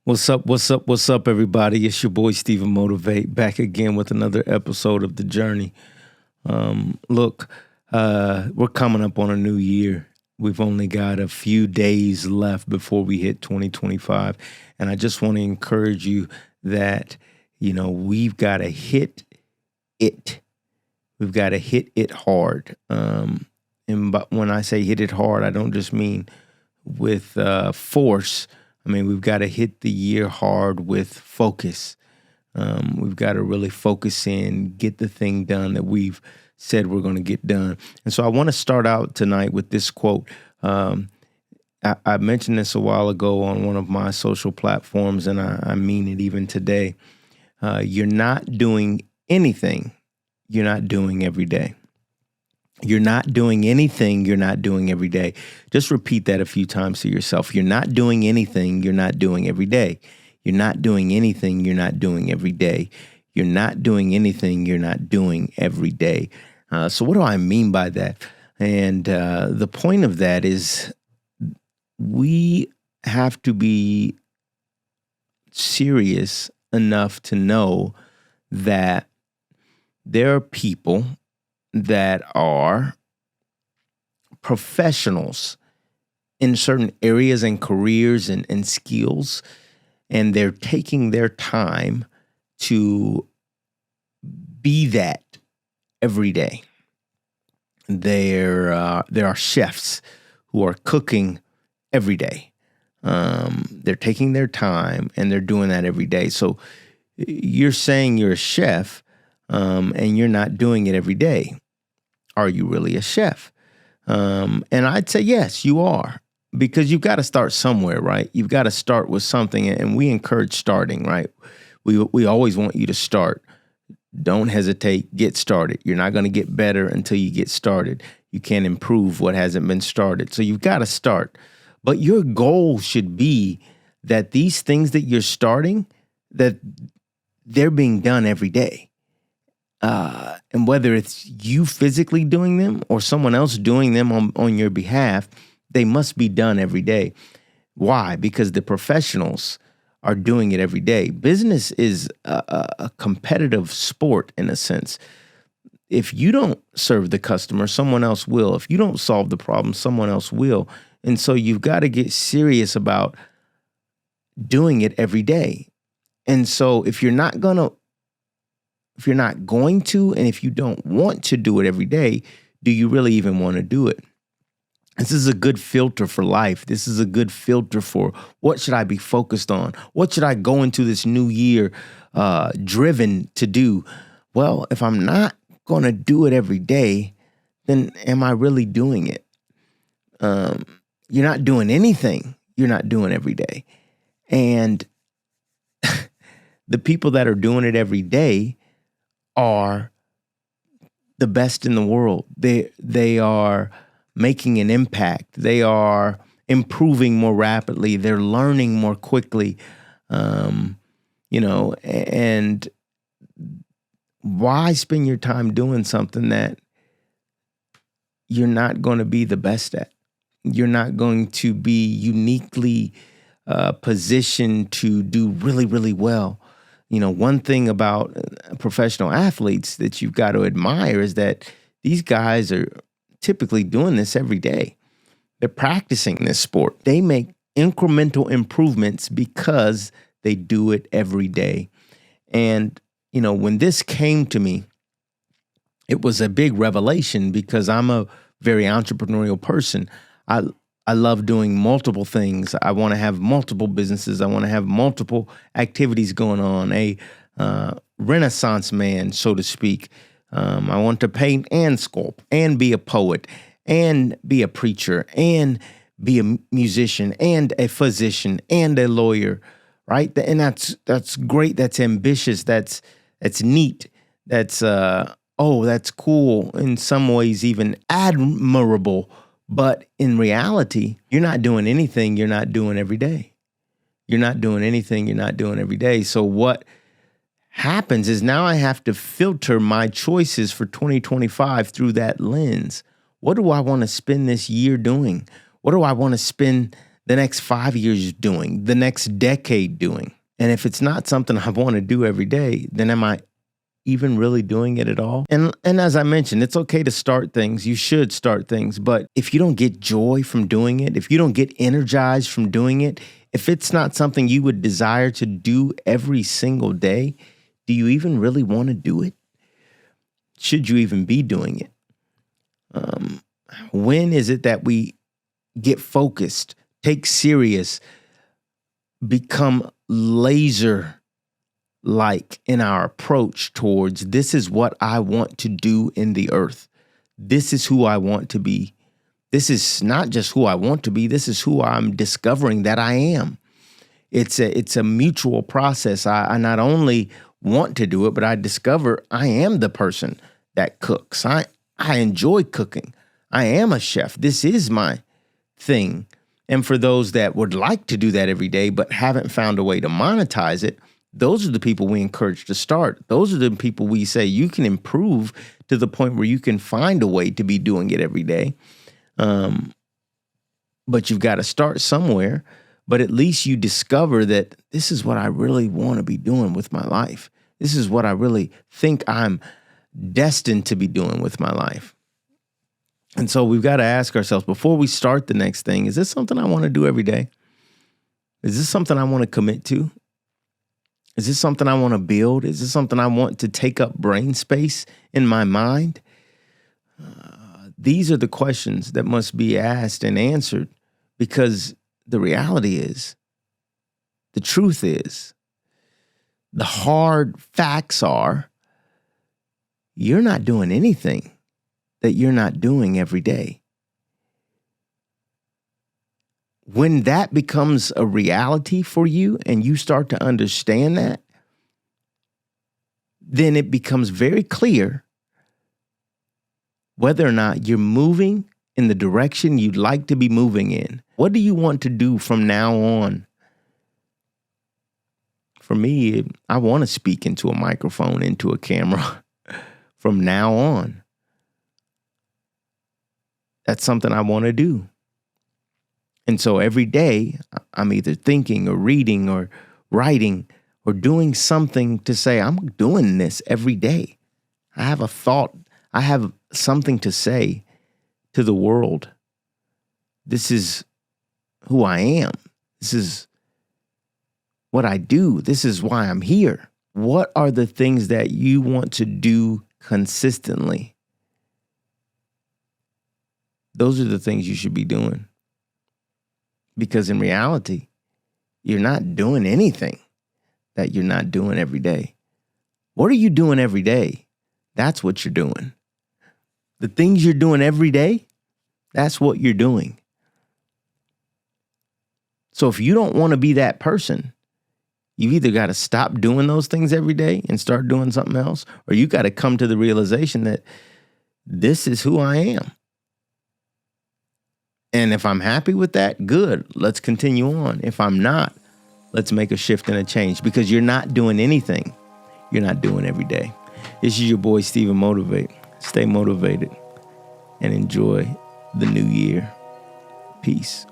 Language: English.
What's up? What's up? What's up, everybody? It's your boy StephenMotivate back again with another episode of The Journey. Look, we're coming up on a new year. We've only got a few days left before we hit 2025. And I just want to encourage you that, we've got to hit it. We've got to hit it hard. But when I say hit it hard, I don't just mean with force. I mean, we've got to hit the year hard with focus. We've got to really focus in, get the thing done that we've said we're going to get done. And so I want to start out tonight with this quote. I mentioned this a while ago on one of my social platforms, and I mean it even today. You're not doing anything you're not doing every day. You're not doing anything you're not doing every day. Just repeat that a few times to yourself. You're not doing anything you're not doing every day. You're not doing anything you're not doing every day. You're not doing anything you're not doing every day. So what do I mean by that? And the point of that is we have to be serious enough to know that there are people that are professionals in certain areas and careers and skills, and they're taking their time to be that every day. There are chefs who are cooking every day. They're taking their time and they're doing that every day. So you're saying you're a chef, and you're not doing it every day. Are you really a chef? And I'd say, yes, you are, because you've got to start somewhere, right? You've got to start with something, and we encourage starting, right? We always want you to start. Don't hesitate. Get started. You're not going to get better until you get started. You can't improve what hasn't been started. So you've got to start. But your goal should be that these things that you're starting, that they're being done every day. And whether it's you physically doing them or someone else doing them on your behalf, they must be done every day. Why? Because the professionals are doing it every day. Business is a competitive sport in a sense. If you don't serve the customer, someone else will. If you don't solve the problem, someone else will. And so you've got to get serious about doing it every day. And so if you're not going to, and if you don't want to do it every day, do you really even want to do it? This is a good filter for life. This is a good filter for what should I be focused on? What should I go into this new year driven to do? Well, if I'm not going to do it every day, then am I really doing it? You're not doing anything you're not doing every day. And the people that are doing it every day are the best in the world. They are making an impact. They are improving more rapidly. They're learning more quickly. And why spend your time doing something that you're not going to be the best at? You're not going to be uniquely positioned to do really, really well. One thing about professional athletes that you've got to admire is that these guys are typically doing this every day. They're practicing this sport. They make incremental improvements because they do it every day. And, when this came to me, it was a big revelation because I'm a very entrepreneurial person. I love doing multiple things. I want to have multiple businesses. I want to have multiple activities going on. A Renaissance man, so to speak. I want to paint and sculpt and be a poet and be a preacher and be a musician and a physician and a lawyer, right? And that's great. That's ambitious. That's neat. That's cool. In some ways, even admirable. But in reality, you're not doing anything you're not doing every day. You're not doing anything you're not doing every day. So what happens is now I have to filter my choices for 2025 through that lens. What do I want to spend this year doing? What do I want to spend the next 5 years doing, the next decade doing? And if it's not something I want to do every day, then am I even really doing it at all? And as I mentioned, it's okay to start things. You should start things. But if you don't get joy from doing it, if you don't get energized from doing it, if it's not something you would desire to do every single day, do you even really want to do it? Should you even be doing it? When is it that we get focused, take serious, become laser like in our approach towards this is what I want to do in the earth. This is who I want to be. This is not just who I want to be. This is who I'm discovering that I am. It's a mutual process. I not only want to do it, but I discover I am the person that cooks. I enjoy cooking. I am a chef. This is my thing. And for those that would like to do that every day but haven't found a way to monetize it, those are the people we encourage to start. Those are the people we say you can improve to the point where you can find a way to be doing it every day. But you've got to start somewhere. But at least you discover that this is what I really want to be doing with my life. This is what I really think I'm destined to be doing with my life. And so we've got to ask ourselves before we start the next thing, is this something I want to do every day? Is this something I want to commit to? Is this something I want to build? Is this something I want to take up brain space in my mind? These are the questions that must be asked and answered, because the reality is, the truth is, the hard facts are, you're not doing anything that you're not doing every day. When that becomes a reality for you and you start to understand that, then it becomes very clear whether or not you're moving in the direction you'd like to be moving in. What do you want to do from now on? For me, I want to speak into a microphone, into a camera from now on. That's something I want to do. And so every day I'm either thinking or reading or writing or doing something to say, I'm doing this every day. I have a thought. I have something to say to the world. This is who I am. This is what I do. This is why I'm here. What are the things that you want to do consistently? Those are the things you should be doing. Because in reality, you're not doing anything that you're not doing every day. What are you doing every day? That's what you're doing. The things you're doing every day, that's what you're doing. So if you don't want to be that person, you either got to stop doing those things every day and start doing something else, or you got to come to the realization that this is who I am. And if I'm happy with that, good, let's continue on. If I'm not, let's make a shift and a change, because you're not doing anything you're not doing every day. This is your boy, StephenMotivate. Stay motivated and enjoy the new year. Peace.